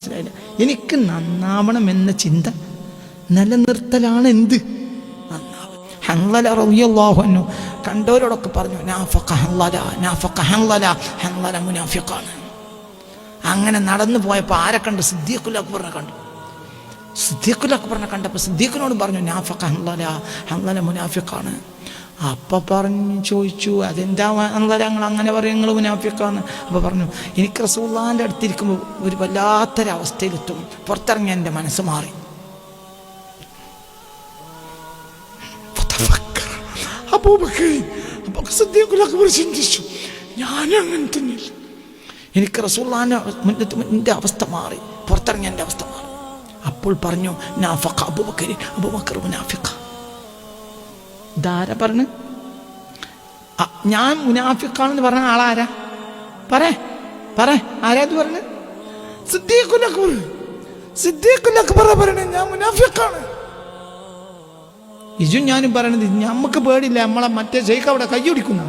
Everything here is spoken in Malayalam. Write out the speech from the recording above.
മനസ്സിലായില്ല. എനിക്ക് നന്നാവണമെന്ന ചിന്ത നിലനിർത്തലാണ് എന്ത് നന്നാവൽ. ഹൻളല റളിയല്ലാഹു അൻഹു കണ്ടവരോടൊക്കെ പറഞ്ഞു, നാഫഖ ഹൻളല, നാഫഖ ഹൻളല, ഹൻളല മുനാഫിഖാണ്. അങ്ങനെ നടന്നു പോയപ്പോൾ ആരെ കണ്ടു? സിദ്ദീഖുൽ അക്ബറിനെ കണ്ടു. സിദ്ദീഖുൽ അക്ബറിനെ കണ്ടപ്പോൾ സിദ്ദീഖിനോട് പറഞ്ഞു, നാഫഖ ഹൻളല, ഹൻളല മുനാഫിഖാണ്. അപ്പം ചോദിച്ചു, അതെന്താ ഹൻളല നിങ്ങൾ അങ്ങനെ പറയും, നിങ്ങൾ മുനാഫിഖാണ്? അപ്പോൾ പറഞ്ഞു, എനിക്ക് റസൂലുള്ളാഹിൻ്റെ അടുത്തിരിക്കുമ്പോൾ ഒരു വല്ലാത്തൊരവസ്ഥയിലെത്തും, പുറത്തിറങ്ങി എൻ്റെ മനസ്സ് മാറി. അപ്പോൾ സിദ്ദീഖുൽ അക്ബർ ചിന്തിച്ചു, ഞാനും അങ്ങനെ തന്നെയില്ല, എനിക്ക് റസൂലുള്ളാഹിൻ്റെ അവസ്ഥ മാറി, പുറത്തിറങ്ങി എൻ്റെ അവസ്ഥ മാറി. അപ്പോൾ പറഞ്ഞു, നാഫഖ അബൂബക്കർ, അബൂബക്കർ മുനാഫിഖ. ധാര പറഞ്ഞു, ഞാൻ മുനാഫിഖാണെന്ന് പറഞ്ഞ ആളാരാ? പറ ആരാത് പറഞ്ഞു? സിദ്ദീഖുൽ അക്ബർ. സിദ്ദീഖുൽ അക്ബർ പറയണേ ഞാൻ മുനാഫിഖാണ്. ഇജും ഞാനും പറയണത് നമുക്ക് പേടില്ല, നമ്മളെ മറ്റേ ശൈഖ് അവിടെ കൈ പിടിക്കുന്നു.